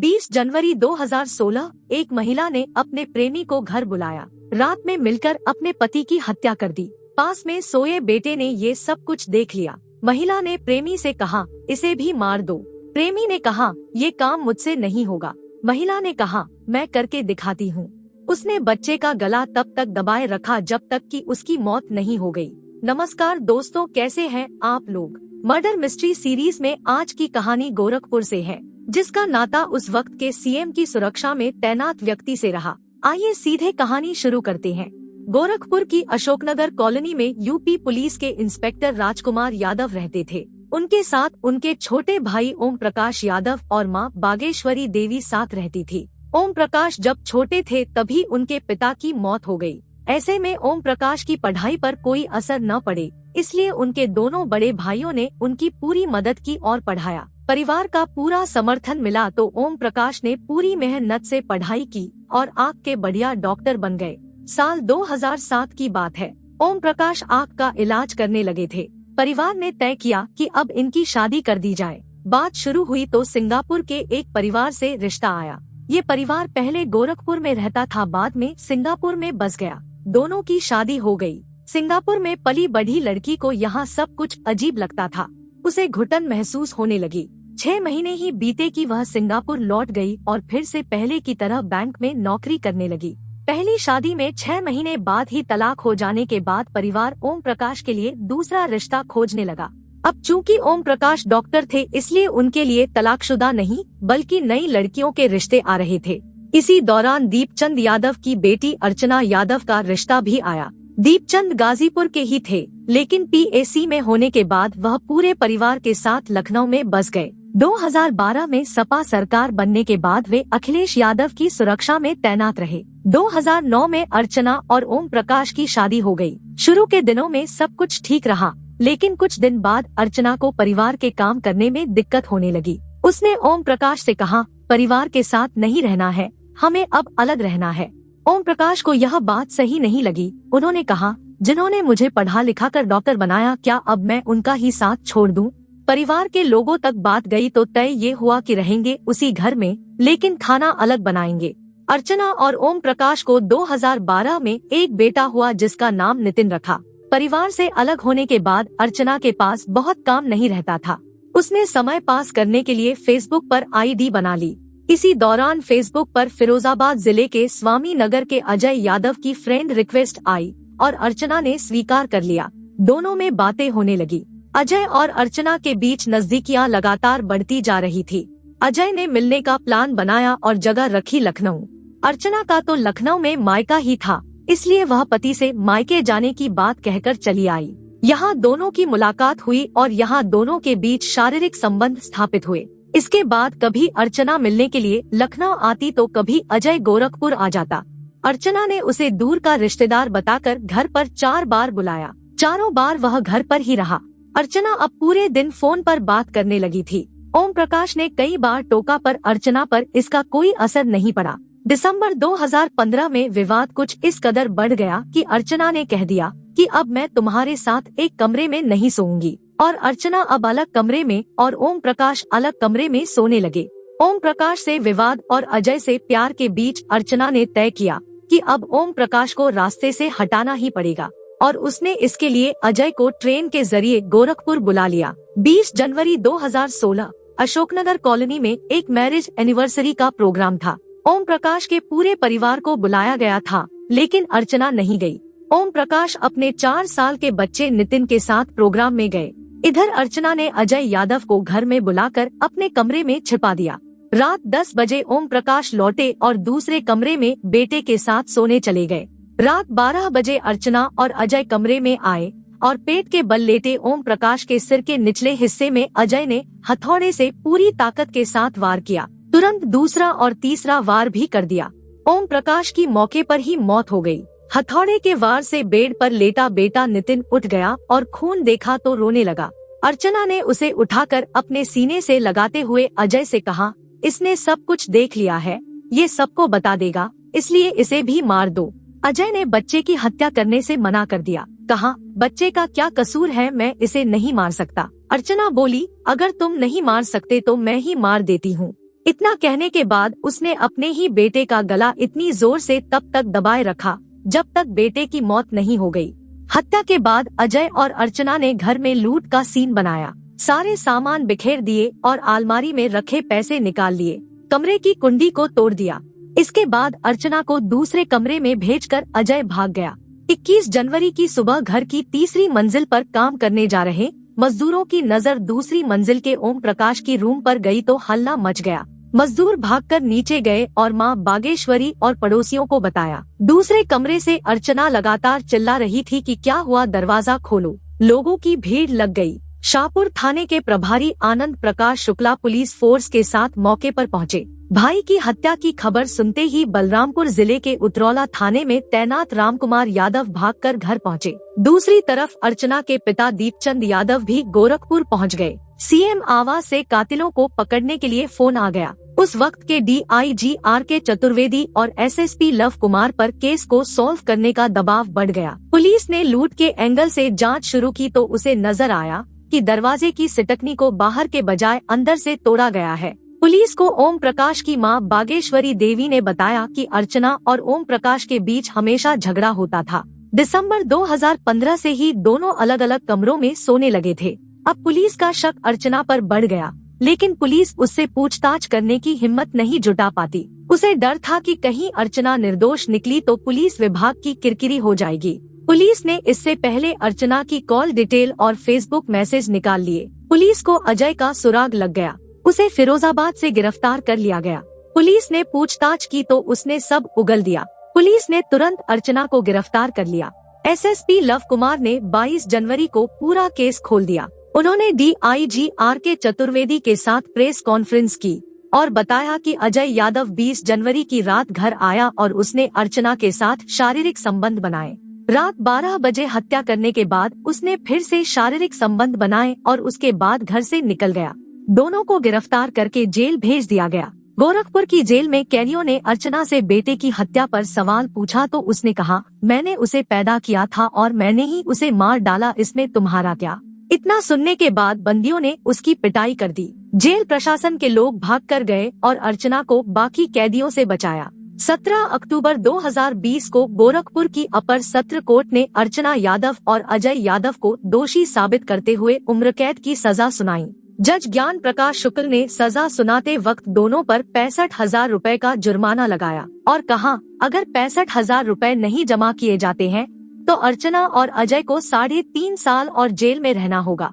20 जनवरी 2016 एक महिला ने अपने प्रेमी को घर बुलाया। रात में मिलकर अपने पति की हत्या कर दी। पास में सोए बेटे ने ये सब कुछ देख लिया। महिला ने प्रेमी से कहा, इसे भी मार दो। प्रेमी ने कहा, ये काम मुझसे नहीं होगा। महिला ने कहा, मैं करके दिखाती हूँ। उसने बच्चे का गला तब तक दबाए रखा जब तक कि उसकी मौत नहीं हो गई। नमस्कार दोस्तों, कैसे हैं आप लोग। मर्डर मिस्ट्री सीरीज में आज की कहानी गोरखपुर से है, जिसका नाता उस वक्त के सीएम की सुरक्षा में तैनात व्यक्ति से रहा। आइए सीधे कहानी शुरू करते हैं। गोरखपुर की अशोकनगर कॉलोनी में यूपी पुलिस के इंस्पेक्टर राजकुमार यादव रहते थे। उनके साथ उनके छोटे भाई ओम प्रकाश यादव और मां बागेश्वरी देवी साथ रहती थी। ओम प्रकाश जब छोटे थे तभी उनके पिता की मौत हो गई। ऐसे में ओम प्रकाश की पढ़ाई पर कोई असर न पड़े, इसलिए उनके दोनों बड़े भाइयों ने उनकी पूरी मदद की और पढ़ाया। परिवार का पूरा समर्थन मिला तो ओम प्रकाश ने पूरी मेहनत से पढ़ाई की और आँख के बढ़िया डॉक्टर बन गए। साल 2007 की बात है। ओम प्रकाश आँख का इलाज करने लगे थे। परिवार ने तय किया कि अब इनकी शादी कर दी जाए। बात शुरू हुई तो सिंगापुर के एक परिवार से रिश्ता आया। ये परिवार पहले गोरखपुर में रहता था, बाद में सिंगापुर में बस गया। दोनों की शादी हो गई। सिंगापुर में पली बढ़ी लड़की को यहाँ सब कुछ अजीब लगता था। उसे घुटन महसूस होने लगी। 6 महीने ही बीते कि वह सिंगापुर लौट गई और फिर से पहले की तरह बैंक में नौकरी करने लगी। पहली शादी में 6 महीने बाद ही तलाक हो जाने के बाद परिवार ओम प्रकाश के लिए दूसरा रिश्ता खोजने लगा। अब चूंकि ओम प्रकाश डॉक्टर थे, इसलिए उनके लिए तलाकशुदा नहीं बल्कि नई लड़कियों के रिश्ते आ रहे थे। इसी दौरान दीपचंद यादव की बेटी अर्चना यादव का रिश्ता भी आया। दीपचंद गाजीपुर के ही थे, लेकिन पीएसी में होने के बाद वह पूरे परिवार के साथ लखनऊ में बस गए। 2012 में सपा सरकार बनने के बाद वे अखिलेश यादव की सुरक्षा में तैनात रहे। 2009 में अर्चना और ओम प्रकाश की शादी हो गई। शुरू के दिनों में सब कुछ ठीक रहा, लेकिन कुछ दिन बाद अर्चना को परिवार के काम करने में दिक्कत होने लगी। उसने ओम प्रकाश से कहा, परिवार के साथ नहीं रहना है, हमें अब अलग रहना है। ओम प्रकाश को यह बात सही नहीं लगी। उन्होंने कहा, जिन्होंने मुझे पढ़ा लिखा कर डॉक्टर बनाया, क्या अब मैं उनका ही साथ छोड़ दूं? परिवार के लोगों तक बात गई तो तय ये हुआ कि रहेंगे उसी घर में, लेकिन खाना अलग बनाएंगे। अर्चना और ओम प्रकाश को 2012 में एक बेटा हुआ जिसका नाम नितिन रखा। परिवार से अलग होने के बाद अर्चना के पास बहुत काम नहीं रहता था। उसने समय पास करने के लिए फेसबुक पर आईडी बना ली। इसी दौरान फेसबुक पर फिरोजाबाद जिले के स्वामी नगर के अजय यादव की फ्रेंड रिक्वेस्ट आई और अर्चना ने स्वीकार कर लिया। दोनों में बातें होने लगी। अजय और अर्चना के बीच नजदीकियां लगातार बढ़ती जा रही थी। अजय ने मिलने का प्लान बनाया और जगह रखी लखनऊ। अर्चना का तो लखनऊ में मायका ही था, इसलिए वह पति से मायके जाने की बात कहकर चली आई। यहाँ दोनों की मुलाकात हुई और यहाँ दोनों के बीच शारीरिक संबंध स्थापित हुए। इसके बाद कभी अर्चना मिलने के लिए लखनऊ आती तो कभी अजय गोरखपुर आ जाता। अर्चना ने उसे दूर का रिश्तेदार बताकर घर पर 4 बार बुलाया। चारों बार वह घर पर ही रहा। अर्चना अब पूरे दिन फोन पर बात करने लगी थी। ओम प्रकाश ने कई बार टोका पर अर्चना पर इसका कोई असर नहीं पड़ा। दिसंबर 2015 में विवाद कुछ इस कदर बढ़ गया कि अर्चना ने कह दिया कि अब मैं तुम्हारे साथ एक कमरे में नहीं सोऊंगी, और अर्चना अब अलग कमरे में और ओम प्रकाश अलग कमरे में सोने लगे। ओम प्रकाश से विवाद और अजय से प्यार के बीच अर्चना ने तय किया कि अब ओम प्रकाश को रास्ते से हटाना ही पड़ेगा, और उसने इसके लिए अजय को ट्रेन के जरिए गोरखपुर बुला लिया। 20 जनवरी 2016 अशोकनगर कॉलोनी में एक मैरिज एनिवर्सरी का प्रोग्राम था। ओम प्रकाश के पूरे परिवार को बुलाया गया था, लेकिन अर्चना नहीं गई। ओम प्रकाश अपने 4 साल के बच्चे नितिन के साथ प्रोग्राम में गए। इधर अर्चना ने अजय यादव को घर में बुलाकर अपने कमरे में छिपा दिया। रात 10 बजे ओम प्रकाश लौटे और दूसरे कमरे में बेटे के साथ सोने चले गए। रात 12 बजे अर्चना और अजय कमरे में आए और पेट के बल लेटे ओम प्रकाश के सिर के निचले हिस्से में अजय ने हथौड़े से पूरी ताकत के साथ वार किया। तुरंत दूसरा और तीसरा वार भी कर दिया। ओम प्रकाश की मौके पर ही मौत हो गई। हथौड़े के वार से बेड पर लेटा बेटा नितिन उठ गया और खून देखा तो रोने लगा। अर्चना ने उसे उठाकर अपने सीने से लगाते हुए अजय से कहा, इसने सब कुछ देख लिया है, ये सबको बता देगा, इसलिए इसे भी मार दो। अजय ने बच्चे की हत्या करने से मना कर दिया। कहा, बच्चे का क्या कसूर है, मैं इसे नहीं मार सकता। अर्चना बोली, अगर तुम नहीं मार सकते तो मैं ही मार देती हूँ। इतना कहने के बाद उसने अपने ही बेटे का गला इतनी जोर से तब तक दबाए रखा जब तक बेटे की मौत नहीं हो गई। हत्या के बाद अजय और अर्चना ने घर में लूट का सीन बनाया, सारे सामान बिखेर दिए और अलमारी में रखे पैसे निकाल लिए, कमरे की कुंडी को तोड़ दिया। इसके बाद अर्चना को दूसरे कमरे में भेजकर अजय भाग गया। 21 जनवरी की सुबह घर की तीसरी मंजिल पर काम करने जा रहे मजदूरों की नजर दूसरी मंजिल के ओम प्रकाश की रूम पर गई तो हल्ला मच गया। मजदूर भागकर नीचे गए और मां बागेश्वरी और पड़ोसियों को बताया। दूसरे कमरे से अर्चना लगातार चिल्ला रही थी कि क्या हुआ, दरवाजा खोलो। लोगों की भीड़ लग गई। शाहपुर थाने के प्रभारी आनंद प्रकाश शुक्ला पुलिस फोर्स के साथ मौके पर पहुंचे। भाई की हत्या की खबर सुनते ही बलरामपुर जिले के उतरौला थाने में तैनात रामकुमार यादव भागकर घर पहुंचे। दूसरी तरफ अर्चना के पिता दीपचंद यादव भी गोरखपुर पहुंच गए। सीएम आवास से कातिलों को पकड़ने के लिए फोन आ गया। उस वक्त के DIG RK चतुर्वेदी और SSP लव कुमार पर केस को सॉल्व करने का दबाव बढ़ गया। पुलिस ने लूट के एंगल से जांच शुरू की तो उसे नजर आया कि दरवाजे की सिटकनी को बाहर के बजाय अंदर से तोड़ा गया है। पुलिस को ओम प्रकाश की मां बागेश्वरी देवी ने बताया कि अर्चना और ओम प्रकाश के बीच हमेशा झगड़ा होता था। दिसंबर 2015 से ही दोनों अलग अलग कमरों में सोने लगे थे। अब पुलिस का शक अर्चना पर बढ़ गया, लेकिन पुलिस उससे पूछताछ करने की हिम्मत नहीं जुटा पाती। उसे डर था कि कहीं अर्चना निर्दोष निकली तो पुलिस विभाग की किरकिरी हो जाएगी। पुलिस ने इससे पहले अर्चना की कॉल डिटेल और फेसबुक मैसेज निकाल लिए। पुलिस को अजय का सुराग लग गया, उसे फिरोजाबाद से गिरफ्तार कर लिया गया। पुलिस ने पूछताछ की तो उसने सब उगल दिया। पुलिस ने तुरंत अर्चना को गिरफ्तार कर लिया। SSP लव कुमार ने 22 जनवरी को पूरा केस खोल दिया। उन्होंने DIG RK चतुर्वेदी के साथ प्रेस कॉन्फ्रेंस की और बताया कि अजय यादव 20 जनवरी की रात घर आया और उसने अर्चना के साथ शारीरिक संबंध बनाए। रात 12 बजे हत्या करने के बाद उसने फिर से शारीरिक संबंध बनाए और उसके बाद घर से निकल गया। दोनों को गिरफ्तार करके जेल भेज दिया गया। गोरखपुर की जेल में कैदियों ने अर्चना से बेटे की हत्या पर सवाल पूछा तो उसने कहा, मैंने उसे पैदा किया था और मैंने ही उसे मार डाला, इसमें तुम्हारा क्या। इतना सुनने के बाद बंदियों ने उसकी पिटाई कर दी। जेल प्रशासन के लोग भागकर गए और अर्चना को बाकी कैदियों से बचाया। 17 अक्टूबर 2020 को गोरखपुर की अपर सत्र कोर्ट ने अर्चना यादव और अजय यादव को दोषी साबित करते हुए उम्रकैद की सजा सुनाई। जज ज्ञान प्रकाश शुक्ल ने सजा सुनाते वक्त दोनों पर 65,000 रुपए का जुर्माना लगाया और कहा, अगर 65,000 रुपए नहीं जमा किए जाते हैं तो अर्चना और अजय को 3.5 साल और जेल में रहना होगा।